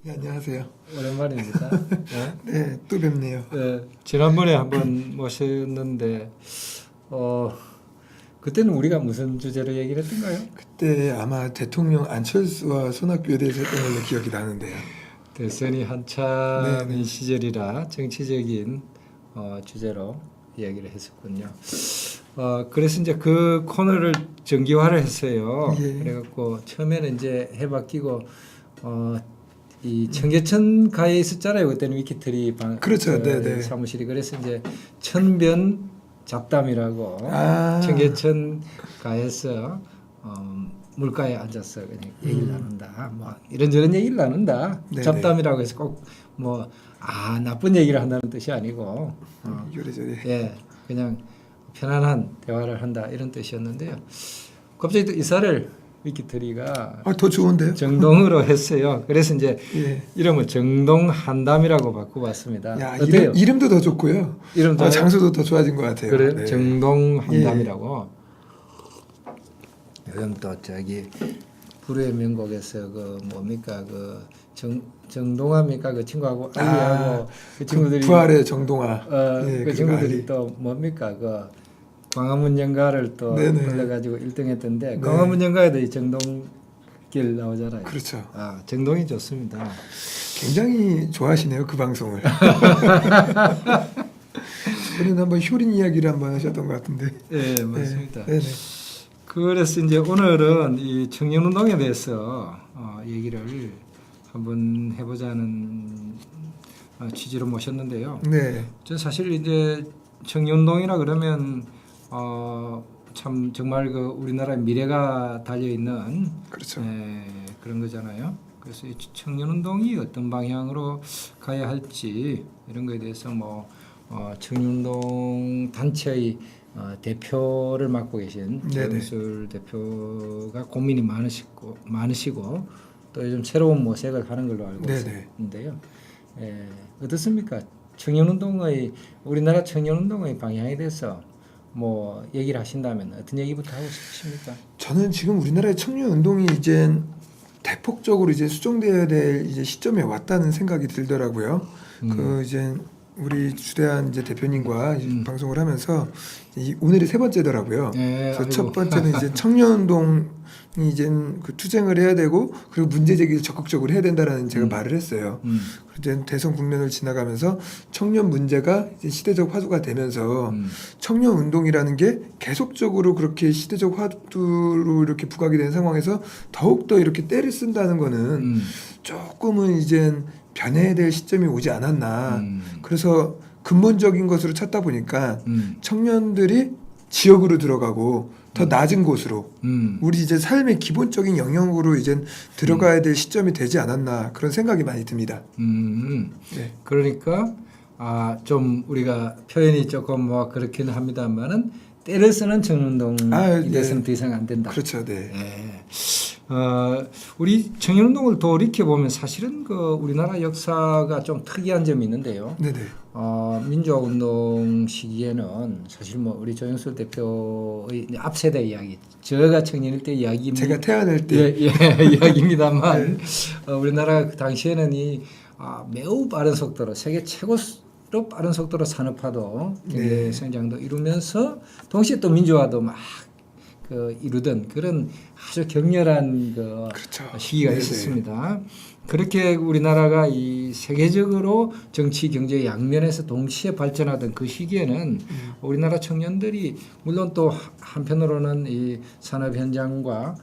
네, 안녕하세요. 오랜만입니다. 네? 네, 또 뵙네요. 지난번에 한번 모셨는데 그때는 우리가 무슨 주제로 얘기를 했던가요? 그때 아마 대통령 안철수와 손학규에 대해서 했던 걸로 기억이 나는데요. 대선이 네, 한참인 네. 시절이라 정치적인 주제로 이야기를 했었군요. 그래서 이제 그 코너를 정기화를 했어요. 예. 그래갖고 처음에는 이제 해바뀌고 이 청계천 가에 있었잖아요. 그때는 위키트리 그렇죠. 네, 네. 사무실이. 그래서 이제 천변 잡담이라고 아. 청계천 가에서 물가에 앉아서 그냥 얘기를 나눈다. 뭐 이런저런 얘기를 나눈다. 네네. 잡담이라고 해서 꼭 뭐 나쁜 얘기를 한다는 뜻이 아니고 요래저래. 예, 그냥 편안한 대화를 한다 이런 뜻이었는데요. 갑자기 또 이사를 위키트리가 더 좋은데요? 정동으로 했어요. 그래서 이제 예. 이름을 정동한담이라고 바꿔봤습니다. 야, 어때요? 이름도 더 좋고요. 이름도 장소도 더 좋아진 것 같아요. 그래 네. 정동한담이라고. 요즘 또 저기 불후의 명곡에서 그 뭡니까 그 정동합니까 그 친구하고 알리하고 그 친구들이 부활의 정동아. 그 그리고 친구들이 알리. 또 뭡니까 그 광화문 연가를 또 네네. 불러가지고 1등했던데 네. 광화문 연가에도 이 정동길 나오잖아요. 그렇죠. 정동이 좋습니다. 굉장히 좋아하시네요, 그 방송을. 저는 한번 효린 이야기를 한번 하셨던 것 같은데. 예, 맞습니다. 네, 네. 그래서 이제 오늘은 이 청년운동에 대해서 얘기를 한번 해보자는 취지로 모셨는데요. 네. 저 사실 이제 청년운동이라 그러면 참 정말 그 우리나라의 미래가 달려 있는 그렇죠. 그런 거잖아요. 그래서 이 청년운동이 어떤 방향으로 가야 할지 이런 거에 대해서 뭐 청년운동 단체의 대표를 맡고 계신 네네. 조영술 대표가 고민이 많으시고 또 요즘 새로운 모색을 하는 걸로 알고 네네. 있는데요. 어떻습니까? 청년운동의 우리나라 청년운동의 방향에 대해서 뭐 얘기를 하신다면 어떤 얘기부터 하고 싶으십니까? 저는 지금 우리나라의 청년 운동이 이제 대폭적으로 이제 수정되어야 될 이제 시점에 왔다는 생각이 들더라고요. 그 이제 우리 주대한 이제 대표님과 방송을 하면서 오늘이 세 번째더라고요. 그래서 첫 번째는 이제 청년 운동이 이제 그 투쟁을 해야 되고 그리고 문제 제기를 적극적으로 해야 된다라는 제가 말을 했어요. 이제 대선 국면을 지나가면서 청년 문제가 이제 시대적 화두가 되면서 청년 운동이라는 게 계속적으로 그렇게 시대적 화두로 이렇게 부각이 된 상황에서 더욱 더 이렇게 때를 쓴다는 거는 조금은 이제 변해야 될 시점이 오지 않았나. 그래서 근본적인 것으로 찾다 보니까 청년들이 지역으로 들어가고 더 낮은 곳으로 우리 이제 삶의 기본적인 영역으로 이제 들어가야 될 시점이 되지 않았나 그런 생각이 많이 듭니다. 네. 그러니까 좀 우리가 표현이 조금 뭐 그렇기는 합니다만은 때를 쓰는 청년운동이 네. 돼서는 더 이상 안 된다. 그렇죠, 네. 우리 청년운동을 돌이켜 보면 사실은 그 우리나라 역사가 좀 특이한 점이 있는데요. 네네. 민주화운동 시기에는 사실 뭐 우리 조영술 대표의 앞세대 이야기, 제가 청년일 때 이야기, 제가 태어날 때 이야기입니다만 우리나라 그 당시에는 이 매우 빠른 속도로 세계 최고로 빠른 속도로 산업화도 경제 성장도 이루면서 동시에 또 민주화도 막 이루던 그런 아주 격렬한 그렇죠. 시기가 네네. 있었습니다. 그렇게 우리나라가 이 세계적으로 정치, 경제 양면에서 동시에 발전하던 그 시기에는 우리나라 청년들이 물론 또 한편으로는 이 산업 현장과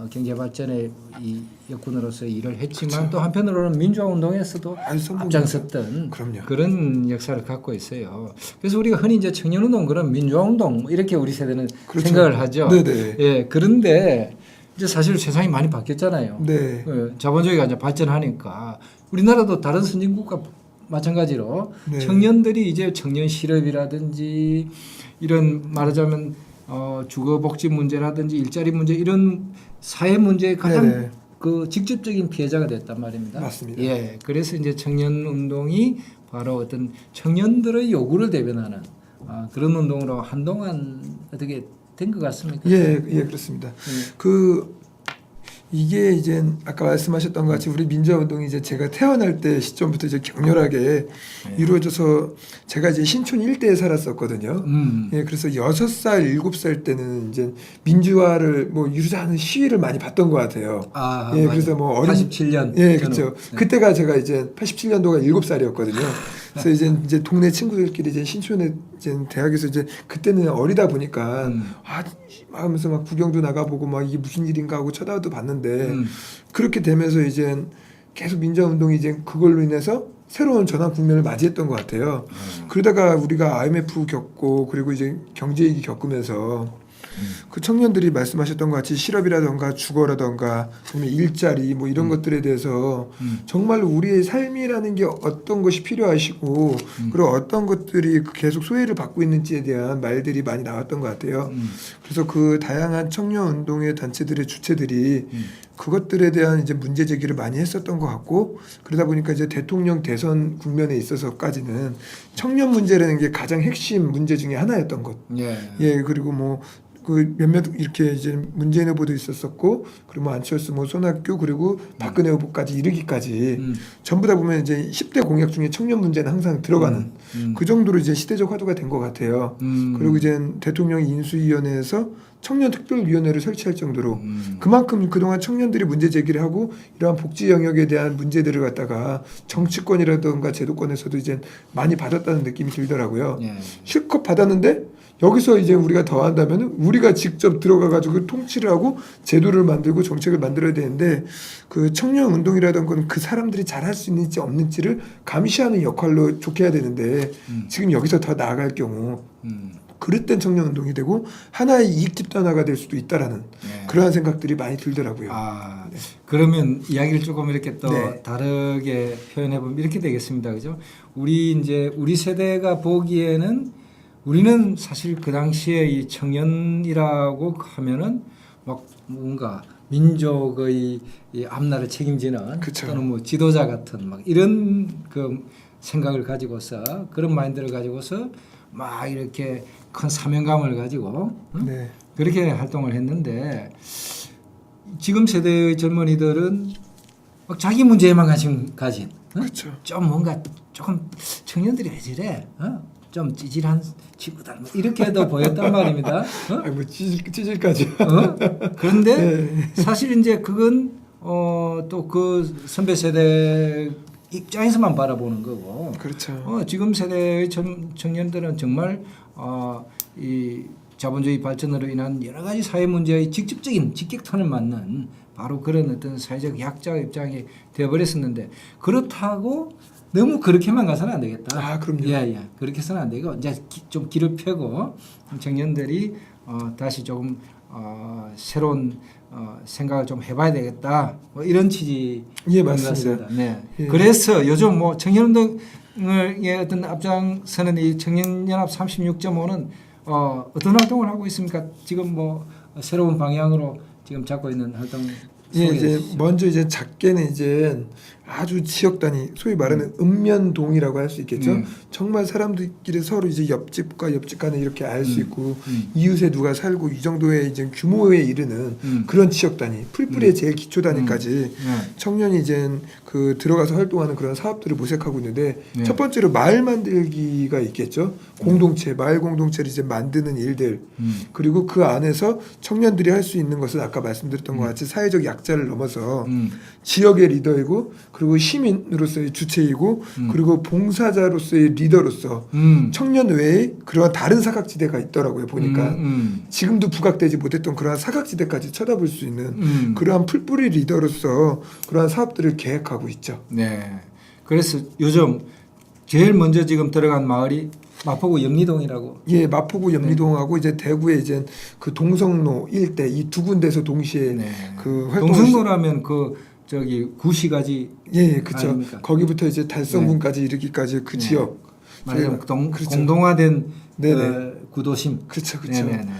경제 발전의 이 역군으로서 일을 했지만 그렇죠. 또 한편으로는 민주화 운동에서도 앞장섰던 그럼요. 그런 역사를 갖고 있어요. 그래서 우리가 흔히 이제 청년운동 그런 민주화 운동 이렇게 우리 세대는 그렇죠. 생각을 하죠. 네네. 예, 그런데 이제 사실 세상이 많이 바뀌었잖아요. 네. 자본주의가 이제 발전하니까 우리나라도 다른 선진국과 마찬가지로 네. 청년들이 이제 청년 실업이라든지 이런 말하자면 주거복지 문제라든지 일자리 문제 이런 사회 문제의 가장 네네. 그 직접적인 피해자가 됐단 말입니다. 맞습니다. 예, 그래서 이제 청년 운동이 바로 어떤 청년들의 요구를 대변하는 그런 운동으로 한동안 어떻게 된 것 같습니까? 예, 그렇습니다. 그 이게 이제 아까 말씀하셨던 것 같이 우리 민주화운동이 이제 제가 태어날 때 시점부터 이제 격렬하게 이루어져서 제가 이제 신촌 일대에 살았었거든요. 예, 그래서 6살, 7살 때는 이제 민주화를 뭐 이루자는 시위를 많이 봤던 것 같아요. 아, 예, 맞아요. 그래서 뭐 어린 87년. 예, 저는. 그렇죠. 네. 그때가 제가 이제 87년도가 7살이었거든요. 그래서 이제 동네 친구들끼리 이제 신촌에 이제 대학에서 이제 그때는 어리다 보니까 하면서 막 구경도 나가보고 막 이게 무슨 일인가 하고 쳐다도 봤는데 그렇게 되면서 이제 계속 민주화운동이 이제 그걸로 인해서 새로운 전환 국면을 맞이했던 것 같아요. 그러다가 우리가 IMF 겪고 그리고 이제 경제위기 겪으면서 그 청년들이 말씀하셨던 것 같이 실업이라던가 주거라던가 아니면 일자리 뭐 이런 것들에 대해서 정말로 우리의 삶이라는 게 어떤 것이 필요하시고 그리고 어떤 것들이 계속 소외를 받고 있는지에 대한 말들이 많이 나왔던 것 같아요. 그래서 그 다양한 청년 운동의 단체들의 주체들이 그것들에 대한 이제 문제 제기를 많이 했었던 것 같고 그러다 보니까 이제 대통령 대선 국면에 있어서까지는 청년 문제라는 게 가장 핵심 문제 중에 하나였던 것. 예. 예, 그리고 뭐 그 몇몇 이렇게 이제 문재인 후보도 있었었고 그리고 뭐 안철수 뭐 손학규 그리고 박근혜 후보까지 이르기까지 전부 다 보면 이제 10대 공약 중에 청년 문제는 항상 들어가는 그 정도로 이제 시대적 화두가 된 것 같아요. 그리고 이제 대통령 인수위원회에서 청년 특별위원회를 설치할 정도로 그만큼 그동안 청년들이 문제 제기를 하고 이러한 복지 영역에 대한 문제들을 갖다가 정치권이라든가 제도권에서도 이제 많이 받았다는 느낌이 들더라고요. 예. 실컷 받았는데 여기서 이제 우리가 더 한다면 우리가 직접 들어가 가지고 통치를 하고 제도를 만들고 정책을 만들어야 되는데 그 청년 운동이라던 그 사람들이 잘할 수 있는지 없는지를 감시하는 역할로 좋게 해야 되는데 지금 여기서 더 나아갈 경우 그릇된 청년 운동이 되고 하나의 이익 집단화가 될 수도 있다라는 그러한 생각들이 많이 들더라고요. 아, 그러면 이야기를 조금 이렇게 또 네. 다르게 표현해 보면 이렇게 되겠습니다. 그죠? 우리 세대가 보기에는 우리는 사실 그 당시에 이 청년이라고 하면은 막 뭔가 민족의 이 앞날을 책임지는 그쵸. 또는 뭐 지도자 같은 막 이런 그 생각을 가지고서 그런 마인드를 가지고서 막 이렇게 큰 사명감을 가지고 네. 그렇게 활동을 했는데 지금 세대의 젊은이들은 막 자기 문제에만 가진 그렇죠. 좀 뭔가 조금 청년들이 왜 저래? 좀 찌질한 친구들 뭐 이렇게도 보였단 말입니다. 아니 뭐 찌질까지. 그런데 네. 사실 이제 그건 또 그 선배 세대 입장에서만 바라보는 거고. 그렇죠. 지금 세대의 청년들은 정말 이 자본주의 발전으로 인한 여러 가지 사회 문제의 직접적인 직격탄을 맞는 바로 그런 어떤 사회적 약자 입장이 되어버렸었는데 그렇다고 너무 그렇게만 가서는 안 되겠다. 아, 그럼요. 예. 그렇게 해서는 안 되고 이제 좀 길을 펴고 청년들이 다시 조금 새로운 생각을 좀 해봐야 되겠다. 뭐 이런 취지. 예, 맞습니다. 네. 예. 그래서 요즘 뭐 청년운동의 어떤 앞장서는 이 청년연합 36.5는 어떤 활동을 하고 있습니까? 지금 뭐 새로운 방향으로 지금 잡고 있는 활동. 예, 이제 먼저 이제 작게는 이제 아주 지역 단위, 소위 말하는 읍면동이라고 할 수 있겠죠. 정말 사람들끼리 서로 이제 옆집과 옆집 간에 이렇게 알 수 있고 이웃에 누가 살고 이 정도의 이제 규모에 이르는 그런 지역 단위, 풀뿌리의 제일 기초 단위까지 청년이 이제 그 들어가서 활동하는 그런 사업들을 모색하고 있는데 첫 번째로 마을 만들기가 있겠죠. 공동체, 마을 공동체를 이제 만드는 일들 그리고 그 안에서 청년들이 할 수 있는 것은 아까 말씀드렸던 것 같이 사회적 약자를 넘어서 지역의 리더이고 그리고 시민으로서의 주체이고 그리고 봉사자로서의 리더로서 청년 외에 그런 다른 사각지대가 있더라고요. 보니까 지금도 부각되지 못했던 그러한 사각지대까지 쳐다볼 수 있는 그러한 풀뿌리 리더로서 그러한 사업들을 계획하고 있죠. 네. 그래서 요즘 제일 먼저 지금 들어간 마을이 마포구 염리동이라고. 예, 마포구 염리동하고 이제 대구에 이제 그 동성로 일대 이 두 군데서 동시에 그 활동을 동성로라면 그 저기 구시가지. 예, 그렇죠. 아닙니까? 거기부터 이제 달성군까지 이르기까지 그 지역. 말하자면 그렇죠. 공동화된 네네. 구도심. 그렇죠, 그렇죠. 네네네.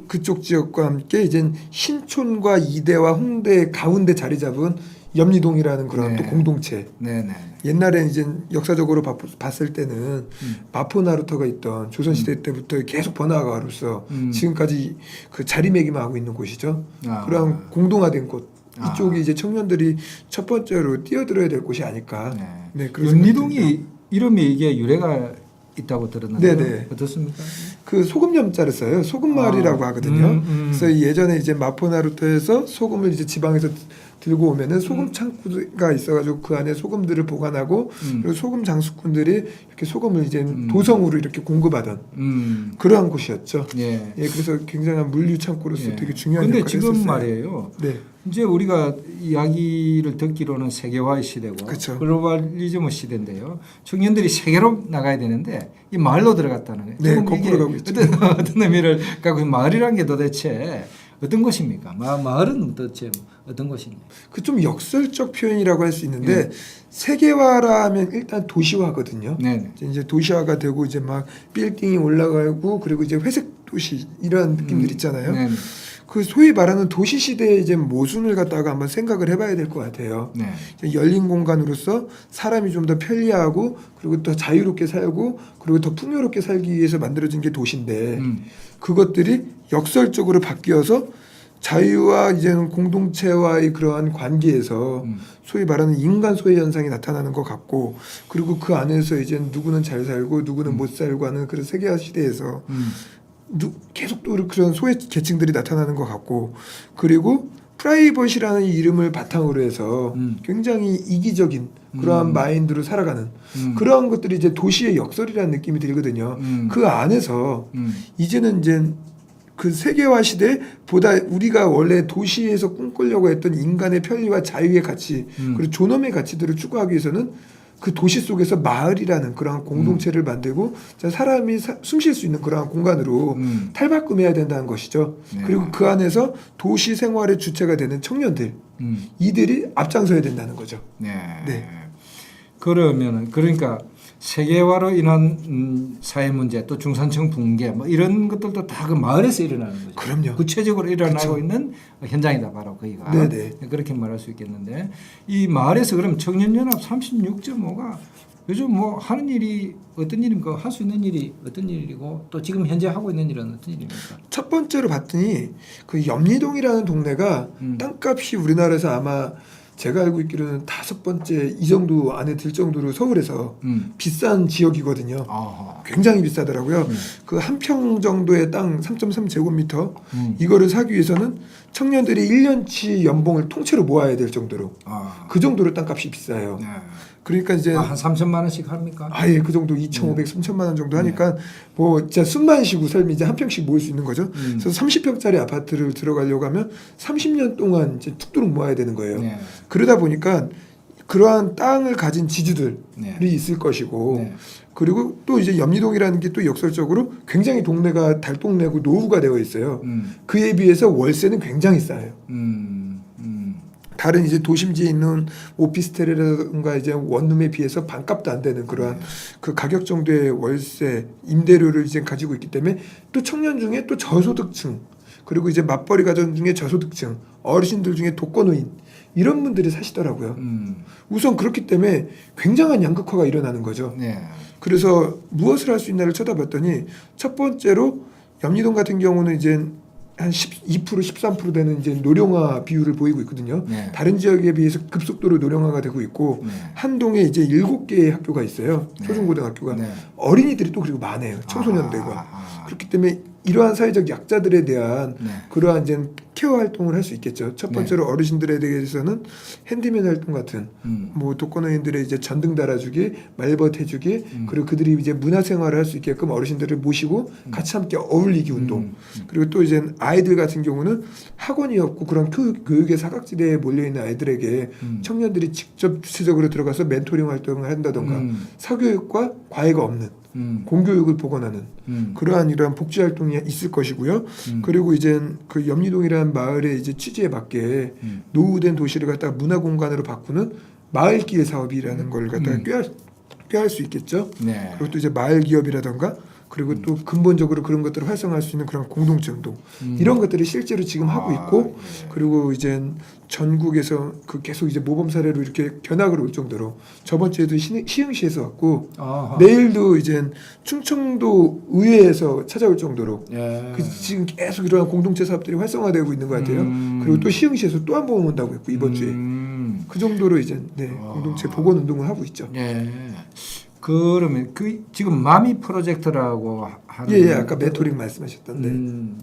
그쪽 지역과 함께 이제 신촌과 이대와 홍대 가운데 자리 잡은 염리동이라는 그런 네. 또 공동체. 네네. 옛날에 이제 역사적으로 봤을 때는 마포나루터가 있던 조선시대 때부터 계속 번화가로서 지금까지 그 자리매김을 하고 있는 곳이죠. 아. 그런 공동화된 곳. 아. 이쪽이 이제 청년들이 첫 번째로 뛰어들어야 될 곳이 아닐까. 네. 네, 그런 생각이 듭니다. 연리동이 이름이 이게 유래가 있다고 들었는데 네네. 어떻습니까? 그 소금염자를 써요. 소금마을이라고 아. 하거든요. 그래서 예전에 이제 마포나루터에서 소금을 이제 지방에서 들고 오면은 소금 창고가 있어가지고 그 안에 소금들을 보관하고 그리고 소금 장수꾼들이 이렇게 소금을 이제 도성으로 이렇게 공급하던 그러한 곳이었죠. 예. 예, 그래서 굉장한 물류 창고로서 예. 되게 중요한 근데 역할을 지금 했었어요. 말이에요. 네, 이제 우리가 이야기를 듣기로는 세계화의 시대고 그쵸. 글로벌리즘의 시대인데요. 청년들이 세계로 나가야 되는데 이 마을로 들어갔다는 거예요. 네, 지금 거꾸로 이게 가고 있죠. 어떤 의미를 갖고 마을이란 게 도대체 어떤 것입니까? 마을은 도대체 어떤 것입니까? 그 좀 역설적 표현이라고 할 수 있는데 세계화라면 일단 도시화거든요. 네. 이제 도시화가 되고 이제 막 빌딩이 올라가고 그리고 이제 회색 도시 이런 느낌들 있잖아요. 네. 그 소위 말하는 도시 시대의 이제 모순을 갖다가 한번 생각을 해봐야 될 것 같아요. 네. 이제 열린 공간으로서 사람이 좀 더 편리하고 그리고 더 자유롭게 살고 그리고 더 풍요롭게 살기 위해서 만들어진 게 도시인데 그것들이 역설적으로 바뀌어서 자유와 이제는 공동체와의 그러한 관계에서 소위 말하는 인간 소외 현상이 나타나는 것 같고 그리고 그 안에서 이제 누구는 잘 살고 누구는 못 살고 하는 그런 세계화 시대에서 계속 또 그런 소외 계층들이 나타나는 것 같고 그리고 프라이버시라는 이름을 바탕으로 해서 굉장히 이기적인 그러한 마인드로 살아가는 그러한 것들이 이제 도시의 역설이라는 느낌이 들거든요. 그 안에서 이제는 이제 그 세계화 시대보다 우리가 원래 도시에서 꿈꾸려고 했던 인간의 편리와 자유의 가치 그리고 존엄의 가치들을 추구하기 위해서는 그 도시 속에서 마을이라는 그러한 공동체를 만들고 사람이 숨 쉴 수 있는 그러한 공간으로 탈바꿈해야 된다는 것이죠. 네. 그리고 그 안에서 도시 생활의 주체가 되는 청년들 이들이 앞장서야 된다는 거죠. 네. 네. 그러면은 그러니까 세계화로 인한 사회 문제 또 중산층 붕괴 뭐 이런 것들도 다 그 마을에서 일어나는 거죠. 그럼요. 구체적으로 일어나고 그쵸. 있는 현장이다 바로 거기가. 네네. 그렇게 말할 수 있겠는데 이 마을에서 그럼 청년연합 36.5가 요즘 뭐 하는 일이 어떤 일입니까? 할 수 있는 일이 어떤 일이고 또 지금 현재 하고 있는 일은 어떤 일입니까? 첫 번째로 봤더니 그 염리동이라는 동네가 땅값이 우리나라에서 아마 제가 알고 있기로는 5번째 이 정도 안에 들 정도로 서울에서 비싼 지역이거든요. 아하. 굉장히 비싸더라고요. 그 한 평 정도의 땅 3.3제곱미터 이거를 사기 위해서는 청년들이 1년치 연봉을 통째로 모아야 될 정도로 아. 그 정도로 땅값이 비싸요. 네. 그러니까 이제 한 3천만 원씩 합니까? 아예 그 정도 2,500, 3천만 원 정도 하니까 뭐 진짜 숨만 쉬고 살면 이제 한 평씩 모을 수 있는 거죠. 그래서 30평짜리 아파트를 들어가려고 하면 30년 동안 이제 툭뚜룩 모아야 되는 거예요. 네. 그러다 보니까 그러한 땅을 가진 지주들이 네. 있을 것이고 네. 그리고 또 이제 염리동이라는 게 또 역설적으로 굉장히 동네가 달동네고 노후가 되어 있어요. 그에 비해서 월세는 굉장히 싸요. 다른 이제 도심지에 있는 오피스텔이라든가 이제 원룸에 비해서 반값도 안 되는 그러한 그 가격 정도의 월세 임대료를 이제 가지고 있기 때문에 또 청년 중에 또 저소득층 그리고 이제 맞벌이 가정 중에 저소득층 어르신들 중에 독거노인 이런 분들이 사시더라고요. 우선 그렇기 때문에 굉장한 양극화가 일어나는 거죠. 네. 그래서 무엇을 할 수 있나를 쳐다봤더니 첫 번째로 염리동 같은 경우는 이제 한 12% 13% 되는 이제 노령화 비율을 보이고 있거든요. 네. 다른 지역에 비해서 급속도로 노령화가 되고 있고 네. 한 동에 이제 7개의 학교가 있어요. 네. 초중고등학교가 네. 어린이들이 또 그리고 많아요. 청소년들과 아. 그렇기 때문에 이러한 사회적 약자들에 대한 네. 그러한 이제 케어 활동을 할 수 있겠죠. 첫 번째로 어르신들에 대해서는 핸디맨 활동 같은 뭐 독거노인들의 이제 전등 달아주기, 말벗 해주기, 그리고 그들이 이제 문화생활을 할 수 있게끔 어르신들을 모시고 같이 함께 어울리기 운동. 그리고 또 이제 아이들 같은 경우는 학원이 없고 그런 교육의 사각지대에 몰려 있는 아이들에게 청년들이 직접 주체적으로 들어가서 멘토링 활동을 한다던가 사교육과 과외가 없는 공교육을 복원하는 그러한 이러한 복지 활동이 있을 것이고요. 그리고 이제 그 염리동이라는 마을의 이제 취지에 맞게 노후된 도시를 갖다가 문화 공간으로 바꾸는 마을기회 사업이라는 걸 갖다가 꾀할 수 있겠죠. 네. 그리고 또 이제 마을 기업이라던가 그리고 또 근본적으로 그런 것들을 활성화할 수 있는 그런 공동체 운동 이런 것들을 실제로 지금 하고 있고 예. 그리고 이제 전국에서 그 계속 이제 모범 사례로 이렇게 견학을 올 정도로 저번 주에도 시흥시에서 왔고 아하. 내일도 이제 충청도 의회에서 찾아올 정도로 예. 그 지금 계속 이러한 공동체 사업들이 활성화되고 있는 것 같아요. 그리고 또 시흥시에서 또 한 번 온다고 했고 이번 주에 그 정도로 이제 공동체 복원 운동을 하고 있죠. 예. 그러면 그 지금 마미 프로젝트라고 하는 예, 아까 메토링 말씀하셨던데.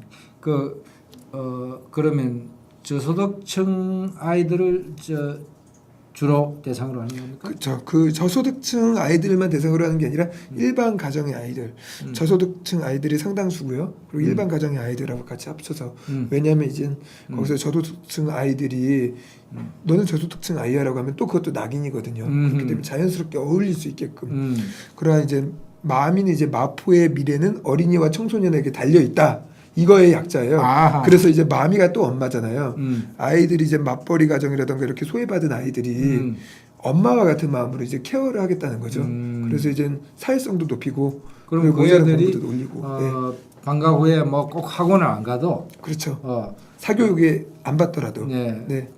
그러면 저소득층 아이들을 주로 대상으로 하는 겁니까? 그렇죠. 그 저소득층 아이들만 대상으로 하는 게 아니라 일반 가정의 아이들, 저소득층 아이들이 상당수고요. 그리고 일반 가정의 아이들하고 같이 합쳐서 왜냐하면 이제 거기서 저소득층 아이들이 너는 저소득층 아이야라고 하면 또 그것도 낙인이거든요. 그렇기 때문에 자연스럽게 어울릴 수 있게끔 그러한 이제 마음인 이제 마포의 미래는 어린이와 청소년에게 달려 있다. 이거의 약자예요. 아하. 그래서 이제 마미가 또 엄마잖아요. 아이들이 이제 맞벌이 가정이라던가 이렇게 소외받은 아이들이 엄마와 같은 마음으로 이제 케어를 하겠다는 거죠. 그래서 이제 사회성도 높이고 그럼 그리고 그 모자란 애들이 공부도 올리고. 네. 방과 후에 뭐 꼭 학원을 안 가도 그렇죠. 사교육에 안 받더라도. 네. 네.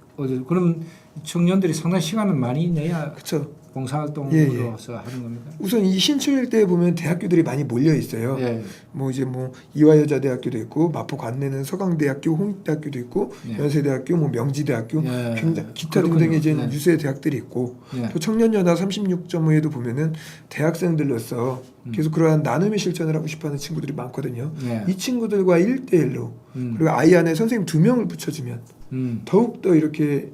그럼 청년들이 상당히 시간을 많이 내야 그렇죠. 봉사활동으로서 하는 겁니까? 우선 이 신촌 일대에 보면 대학교들이 많이 몰려 있어요. 예. 뭐 이제 뭐 이화여자대학교도 있고 마포 관내는 서강대학교, 홍익대학교도 있고 예. 연세대학교, 뭐 명지대학교, 예. 굉장히 기타 그렇군요. 등등의 이제 네. 유세 대학들이 있고 예. 또 청년연합 36.5에도 보면은 대학생들로서 계속 그러한 나눔의 실천을 하고 싶어하는 친구들이 많거든요. 예. 이 친구들과 1대1로 그리고 아이 안에 선생님 2명을 붙여주면 더욱 더 이렇게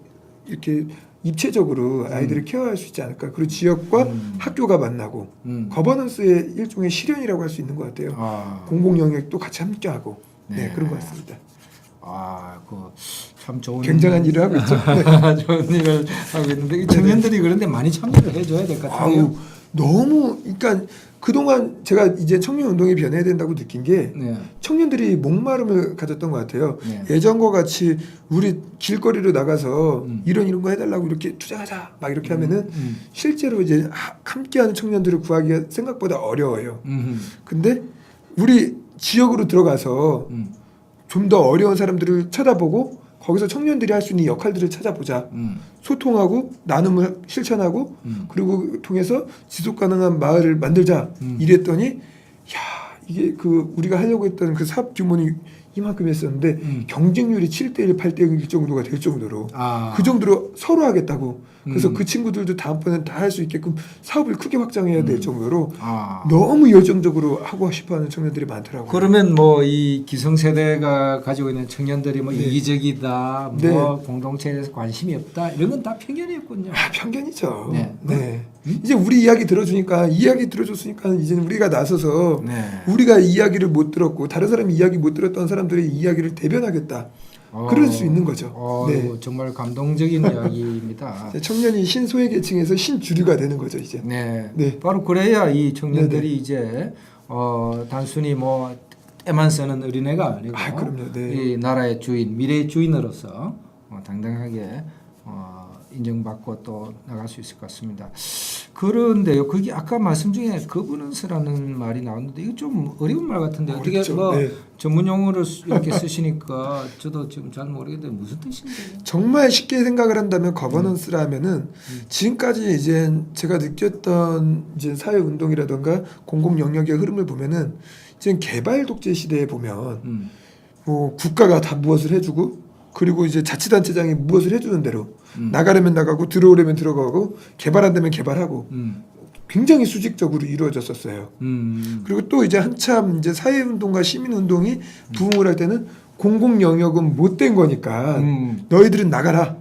입체적으로 아이들을 케어할 수 있지 않을까. 그리고 지역과 학교가 만나고 거버넌스의 일종의 실현이라고 할 수 있는 것 같아요. 공공 영역도 같이 함께하고 네, 그런 것 같습니다. 참 좋은 굉장한 일을 하고 있죠. 좋은 일을 하고 있는데 이 청년들이 그런데 많이 참여를 해줘야 될 것 같아요. 아우, 너무 그러니까 그동안 제가 이제 청년 운동이 변해야 된다고 느낀 게 네. 청년들이 목마름을 가졌던 것 같아요. 네. 예전과 같이 우리 길거리로 나가서 이런 거 해달라고 이렇게 투자하자 막 이렇게 하면은 실제로 이제 함께하는 청년들을 구하기가 생각보다 어려워요. 근데 우리 지역으로 들어가서 좀 더 어려운 사람들을 쳐다보고 거기서 청년들이 할 수 있는 역할들을 찾아보자. 소통하고 나눔을 실천하고 그리고 통해서 지속 가능한 마을을 만들자. 이랬더니 야, 이게 그 우리가 하려고 했던 그 사업 규모는 이만큼 했었는데 경쟁률이 7대1, 8대1 정도가 될 정도로 그 정도로 서로 하겠다고. 그래서 그 친구들도 다음번엔 다 할 수 있게끔 사업을 크게 확장해야 될 정도로 너무 열정적으로 하고 싶어하는 청년들이 많더라고요. 그러면 뭐 이 기성세대가 가지고 있는 청년들이 뭐 네. 이기적이다, 뭐 네. 공동체에 대해서 관심이 없다 이런 건 다 편견이었군요. 편견이죠. 네. 네. 이제 우리 이야기 들어주니까 이야기 들어줬으니까 이제 우리가 나서서 네. 우리가 이야기를 못 들었고 다른 사람이 이야기 못 들었던 사람들의 이야기를 대변하겠다. 그럴 수 있는 거죠. 네. 정말 감동적인 이야기입니다. 청년이 신소외 계층에서 신주류가 되는 거죠 이제. 네. 네. 바로 그래야 이 청년들이 네네. 이제 단순히 뭐 때만 쓰는 어린애가 아니고 그럼요. 네. 이 나라의 주인, 미래의 주인으로서 당당하게 인정받고 또 나갈 수 있을 것 같습니다. 그런데요, 거기 아까 말씀 중에 거버넌스라는 말이 나왔는데 이거 좀 어려운 말 같은데 어떻게 어렵죠. 뭐 네. 전문 용어를 이렇게 쓰시니까 저도 지금 잘 모르겠는데 무슨 뜻인데요? 정말 쉽게 생각을 한다면 거버넌스라면은 지금까지 이제 제가 느꼈던 이제 사회 운동이라던가 공공 영역의 흐름을 보면은 지금 개발 독재 시대에 보면 뭐 국가가 다 무엇을 해주고 그리고 이제 자치단체장이 무엇을 해주는 대로 나가려면 나가고 들어오려면 들어가고 개발 안 되면 개발하고 굉장히 수직적으로 이루어졌었어요. 그리고 또 이제 한참 이제 사회운동과 시민운동이 부흥을 할 때는 공공 영역은 못된 거니까 너희들은 나가라.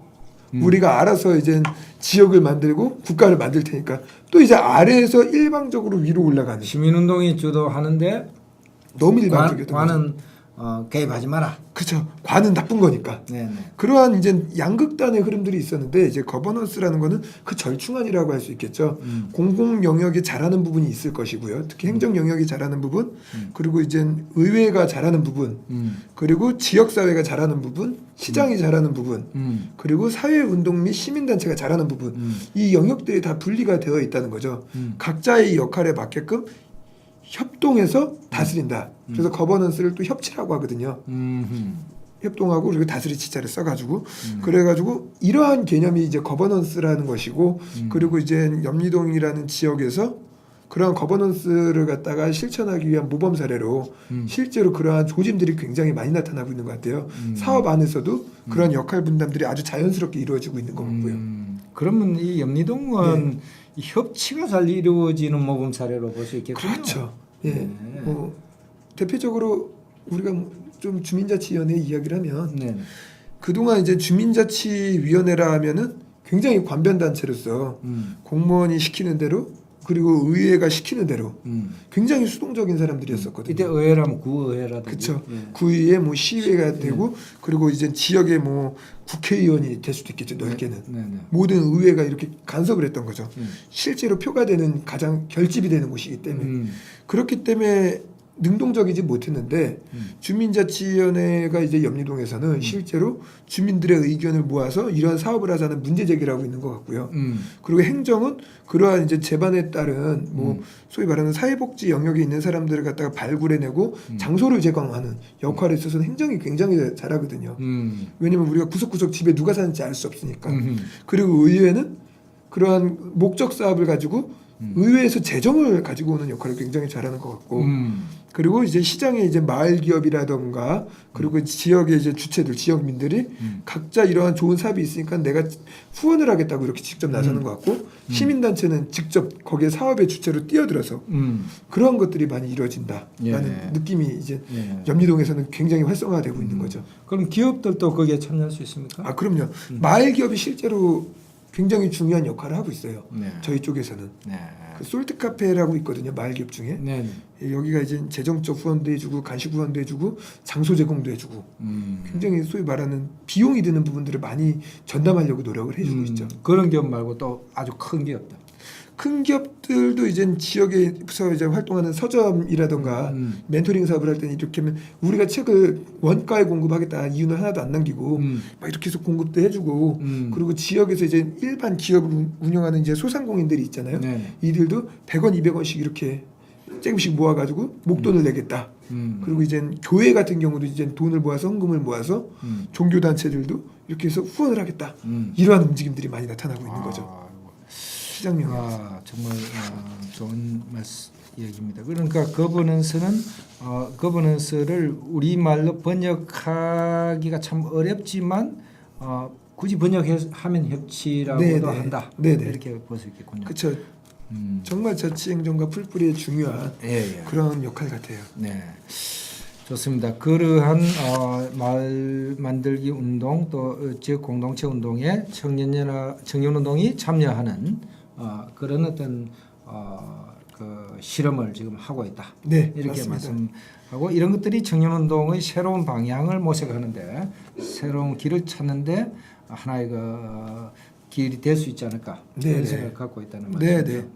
우리가 알아서 이제 지역을 만들고 국가를 만들 테니까 또 이제 아래에서 일방적으로 위로 올라가는 시민운동이 주도하는데 너무 일방적이었던 거죠. 관은 개입하지 마라. 그렇죠. 관은 나쁜 거니까. 네네. 그러한 이제 양극단의 흐름들이 있었는데 이제 거버넌스라는 거는 그 절충안이라고 할 수 있겠죠. 공공 영역이 잘하는 부분이 있을 것이고요. 특히 행정 영역이 잘하는 부분, 그리고 이제 의회가 잘하는 부분, 그리고 지역 사회가 잘하는 부분, 시장이 잘하는 부분, 그리고 사회 운동 및 시민 단체가 잘하는 부분. 이 영역들이 다 분리가 되어 있다는 거죠. 각자의 역할에 맞게끔 협동해서 다스린다. 그래서 거버넌스를 또 협치라고 하거든요. 협동하고 그리고 다스리 치자를 써가지고 그래가지고 이러한 개념이 이제 거버넌스라는 것이고 그리고 이제 염리동이라는 지역에서 그러한 거버넌스를 갖다가 실천하기 위한 모범 사례로 실제로 그러한 조짐들이 굉장히 많이 나타나고 있는 것 같아요. 사업 안에서도 그런 역할 분담들이 아주 자연스럽게 이루어지고 있는 것 같고요. 그러면 이 염리동은 이 협치가 잘 이루어지는 모범 사례로 볼 수 있겠군요. 그렇죠. 예. 뭐 대표적으로 우리가 좀 주민자치위원회 이야기를 하면 그동안 이제 주민자치위원회라 하면은 굉장히 관변단체로서 공무원이 시키는 대로 그리고 의회가 시키는 대로 굉장히 수동적인 사람들이었었거든요. 이때 의회라면 구의회라든지. 그렇죠. 구의회 뭐 시의회가 되고 그리고 이제 지역의 뭐 국회의원이 될 수도 있겠죠. 넓게는 모든 의회가 이렇게 간섭을 했던 거죠. 실제로 표가 되는 가장 결집이 되는 곳이기 때문에 그렇기 때문에 능동적이지 못했는데 주민자치위원회가 이제 염리동에서는 실제로 주민들의 의견을 모아서 이러한 사업을 하자는 문제 제기를 하고 있는 것 같고요. 그리고 행정은 그러한 이제 제반에 따른 뭐 소위 말하는 사회복지 영역에 있는 사람들을 갖다가 발굴해내고 장소를 제공하는 역할에 있어서는 행정이 굉장히 잘하거든요. 왜냐면 우리가 구석구석 집에 누가 사는지 알 수 없으니까. 그리고 의회는 그러한 목적 사업을 가지고 의회에서 재정을 가지고 오는 역할을 굉장히 잘하는 것 같고 그리고 이제 시장의 이제 마을 기업이라던가 그리고 지역의 이제 주체들 지역민들이 각자 이러한 좋은 사업이 있으니까 내가 후원을 하겠다고 이렇게 직접 나서는 것 같고 시민단체는 직접 거기에 사업의 주체로 뛰어들어서 그런 것들이 많이 이루어진다라는 느낌이 이제 염리동에서는 굉장히 활성화되고 있는 거죠. 그럼 기업들도 거기에 참여할 수 있습니까? 아 그럼요. 마을 기업이 실제로 굉장히 중요한 역할을 하고 있어요. 저희 쪽에서는 그 솔트 카페라고 있거든요. 마을 기업 중에 여기가 이제 재정적 후원도 해주고 간식 후원도 해주고 장소 제공도 해주고 굉장히 소위 말하는 비용이 드는 부분들을 많이 전담하려고 노력을 해주고 있죠. 그런 기업 말고 또 아주 큰 기업들. 큰 기업들도 이제 지역에서 이제 활동하는 서점이라던가 멘토링 사업을 할 때는 이렇게 하면 우리가 책을 원가에 공급하겠다 이유는 하나도 안 남기고 막 이렇게 해서 공급도 해주고 그리고 지역에서 이제 일반 기업을 운영하는 이제 소상공인들이 있잖아요. 이들도 100원, 200원씩 이렇게 조금씩 모아가지고 목돈을 내겠다. 그리고 이제 교회 같은 경우도 이제 돈을 모아서 헌금을 모아서 종교 단체들도 이렇게 해서 후원을 하겠다. 이러한 움직임들이 많이 나타나고 있는 거죠. 시장령. 정말 좋은 얘기입니다. 그러니까 거버넌스를 우리말로 번역하기가 참 어렵지만 굳이 번역하면 협치라고도 한다. 이렇게 볼 수 있겠군요. 그렇죠. 정말 자치행정과 풀뿌리의 중요한 그런 역할 같아요. 좋습니다. 그러한 마을 만들기 운동 또 지역 공동체 운동에 청년운동이 참여하는 그런 어떤 그 실험을 지금 하고 있다. 이렇게 맞습니다. 말씀하고 이런 것들이 청년운동의 새로운 방향을 모색하는데 새로운 길을 찾는데 하나의 그 길이 될 수 있지 않을까 그런 생각을 갖고 있다는 말씀이죠.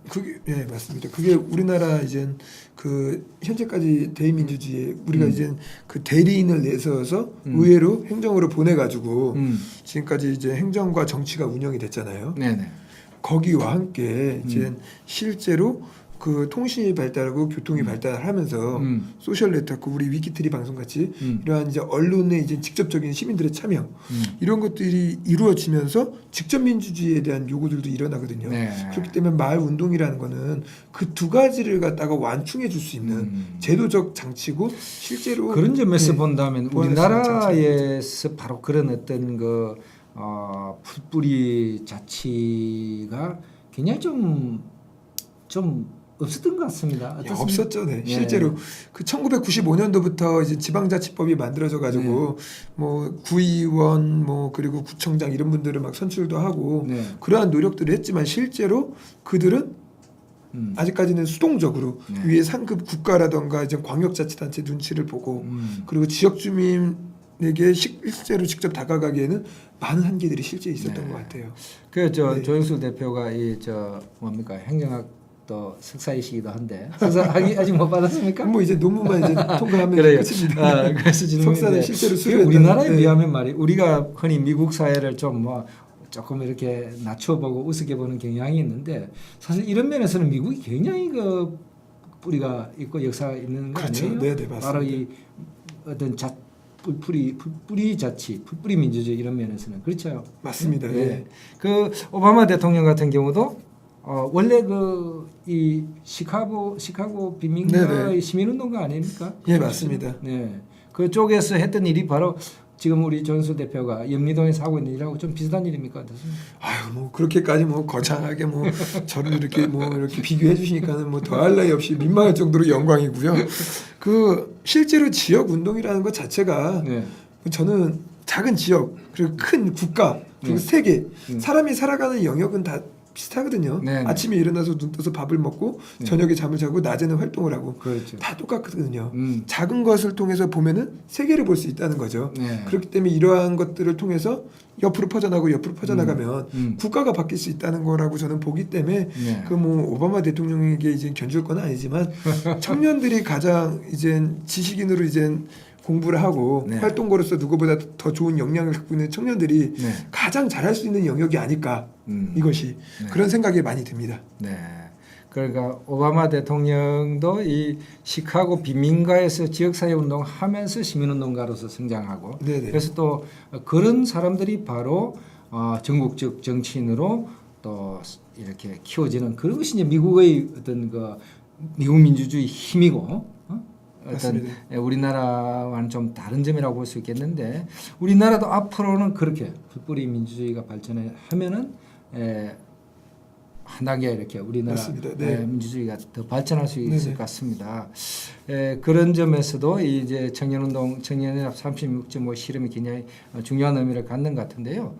그게 맞습니다. 그게 우리나라 이제 그 현재까지 대의민주주의에 우리가 이제 그 대리인을 내세워서 의회로 행정으로 보내가지고 지금까지 이제 행정과 정치가 운영이 됐잖아요. 거기와 함께 이제 실제로 그 통신이 발달하고 교통이 발달하면서 소셜 네트워크 우리 위키트리 방송 같이 이러한 이제 언론의 이제 직접적인 시민들의 참여 이런 것들이 이루어지면서 직접 민주주의에 대한 요구들도 일어나거든요. 그렇기 때문에 마을 운동이라는 거는 그 두 가지를 갖다가 완충해 줄 수 있는 제도적 장치고 실제로 그런 점에서 본다면 우리나라에서 바로 그런 어떤 그 풀뿌리 자치가 굉장히 좀 없었던 것 같습니다. 없었죠. 실제로 그 1995년도부터 이제 지방자치법이 만들어져 가지고 뭐 구의원 뭐 그리고 구청장 이런 분들을 막 선출도 하고 그러한 노력들을 했지만 실제로 그들은 아직까지는 수동적으로 위에 상급 국가라던가 이제 광역자치단체 눈치를 보고 그리고 지역 주민에게 실제로 직접 다가가기에는 많은 한계들이 실제 있었던 것 같아요. 조영수 대표가 뭡니까 행정학 또 석사이시기도 한데 석사 아직 못 받았습니까? 뭐 이제 논문만 이제 통과하면 끝입니다. 그래서 석사는 실제로 수료했다. 우리나라에 비하면 말이 우리가 흔히 미국 사회를 좀 조금 이렇게 낮춰보고 우습게 보는 경향이 있는데 사실 이런 면에서는 미국이 굉장히 뿌리가 있고 역사가 있는 거 그렇죠. 아니에요? 네, 네, 맞습니다. 바로 이 어떤 뿌리 자치, 풀뿌리 민주주의 이런 면에서는 그렇죠. 맞습니다. 네. 예. 그 오바마 대통령 같은 경우도 원래 이 시카고 빈민가의 네네. 시민운동가 아닙니까? 예, 맞습니다. 네, 그쪽에서 했던 일이 바로 지금 우리 전수 대표가 영리동에서 하고 있는 일하고 좀 비슷한 일입니까? 어떻습니까? 아유, 뭐 그렇게까지 뭐 거창하게 뭐 저를 이렇게 비교해 주시니까는 뭐 더할 나위 없이 민망할 정도로 영광이고요. 그 실제로 지역 운동이라는 것 자체가 네. 저는 작은 지역 그리고 큰 국가 그리고 세계 사람이 살아가는 영역은 다 비슷하거든요. 네, 네. 아침에 일어나서 눈 떠서 밥을 먹고 네. 저녁에 잠을 자고 낮에는 활동을 하고 그렇죠. 다 똑같거든요. 음. 작은 것을 통해서 보면은 세계를 볼 수 있다는 거죠. 네. 그렇기 때문에 이러한 것들을 통해서 옆으로 퍼져나가면 국가가 바뀔 수 있다는 거라고 저는 보기 때문에 네. 그 뭐 오바마 대통령에게 이제 견줄 건 아니지만 청년들이 가장 이제 지식인으로 이제 공부를 하고 네. 활동가로서 누구보다 더 좋은 역량을 갖고 있는 청년들이 네. 가장 잘할 수 있는 영역이 아닐까 이것이 네. 그런 생각이 많이 듭니다. 네. 그러니까 오바마 대통령도 이 시카고 빈민가에서 지역사회 운동하면서 시민운동가로서 성장하고 네네. 그래서 또 그런 사람들이 바로 전국적 정치인으로 또 이렇게 키워지는 그런 것이 이제 미국의 어떤 그 미국 민주주의 힘이고 어떤 맞습니다. 우리나라와는 좀 다른 점이라고 볼 수 있겠는데 우리나라도 앞으로는 그렇게 풀뿌리 민주주의가 발전하면은 한 단계 이렇게 우리나라 맞습니다. 네. 민주주의가 더 발전할 수 있을 네네. 것 같습니다. 그런 점에서도 이제 청년운동, 청년연합 36.5 실험이 굉장히 중요한 의미를 갖는 것 같은데요.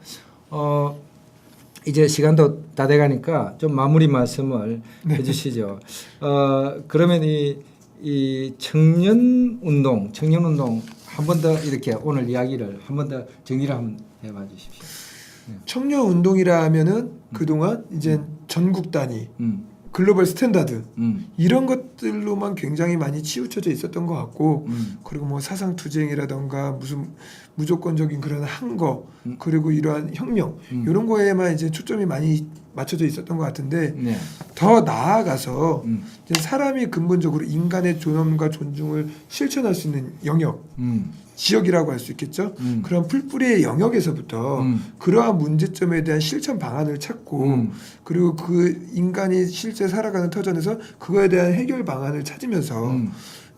이제 시간도 다 돼가니까 좀 마무리 말씀을 해주시죠. 그러면 이 청년운동 한 번 더 이렇게 오늘 이야기를 한 번 더 정리를 한번 해봐 주십시오. 청년 운동이라 하면은 그동안 이제 전국 단위 글로벌 스탠다드 이런 것들로만 굉장히 많이 치우쳐져 있었던 것 같고 그리고 뭐 사상 투쟁이라던가 무슨 무조건적인 그런 항거 그리고 이러한 혁명 이런 거에만 이제 초점이 많이 맞춰져 있었던 것 같은데 네. 더 나아가서 이제 사람이 근본적으로 인간의 존엄과 존중을 실천할 수 있는 영역 지역이라고 할 수 있겠죠. 그런 풀뿌리의 영역에서부터 그러한 문제점에 대한 실천 방안을 찾고 그리고 그 인간이 실제 살아가는 터전에서 그거에 대한 해결 방안을 찾으면서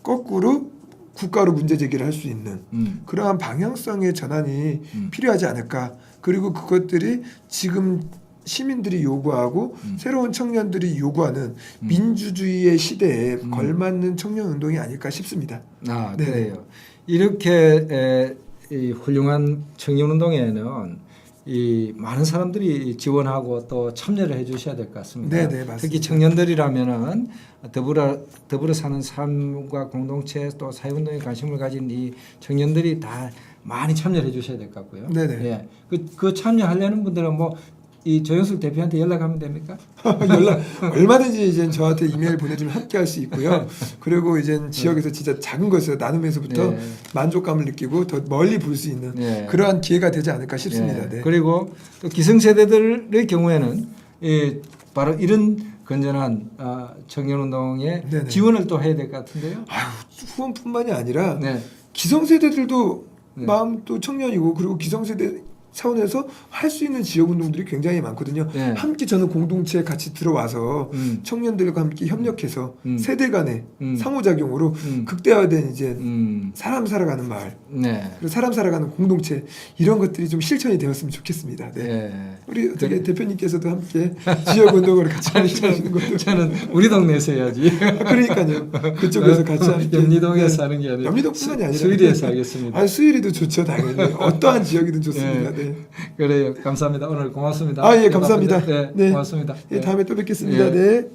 거꾸로 국가로 문제 제기를 할 수 있는 그러한 방향성의 전환이 필요하지 않을까. 그리고 그것들이 지금 시민들이 요구하고 새로운 청년들이 요구하는 민주주의의 시대에 걸맞는 청년 운동이 아닐까 싶습니다. 아, 네. 그래요. 이렇게 이 훌륭한 청년운동에는 이 많은 사람들이 지원하고 또 참여를 해주셔야 될 것 같습니다. 네, 네, 맞습니다. 특히 청년들이라면은 더불어 사는 삶과 공동체 또 사회운동에 관심을 가진 이 청년들이 다 많이 참여를 해주셔야 될 것 같고요. 네, 네. 예, 그 참여하려는 분들은 뭐 이 조영숙 대표한테 연락하면 됩니까? 얼마든지 이제 저한테 이메일 보내주면 함께할 수 있고요. 그리고 이제 지역에서 진짜 작은 것에서 나눔에서부터 네. 만족감을 느끼고 더 멀리 볼 수 있는 네. 그러한 기회가 되지 않을까 싶습니다. 예, 네. 그리고 또 기성세대들의 경우에는 바로 이런 건전한 청년운동에 네네. 지원을 또 해야 될 것 같은데요. 아유, 후원뿐만이 아니라 네. 기성세대들도 네. 마음 또 청년이고 그리고 기성세대 차원에서 할 수 있는 지역 운동들이 굉장히 많거든요. 네. 함께 저는 공동체에 같이 들어와서 청년들과 함께 협력해서 세대 간의 상호작용으로 극대화된 이제 사람 살아가는 마을 네. 그리고 사람 살아가는 공동체 이런 것들이 좀 실천이 되었으면 좋겠습니다. 네. 예. 우리 어떻게 대표님께서도 함께 지역 운동을 같이 하시는 것도 저는 우리 동네에서 해야지. 그러니까요. 그쪽에서 같이 함께 염리동에서 하는 게 아니라 염리동뿐만이 아니라 수의리에서 하겠습니다. 아, 수일이도 좋죠, 당연히. 어떠한 지역이든 좋습니다. 네. 그래요. 감사합니다. 오늘 고맙습니다. 아, 예, 감사합니다. 네, 네. 고맙습니다. 예, 다음에 또 뵙겠습니다. 예. 네.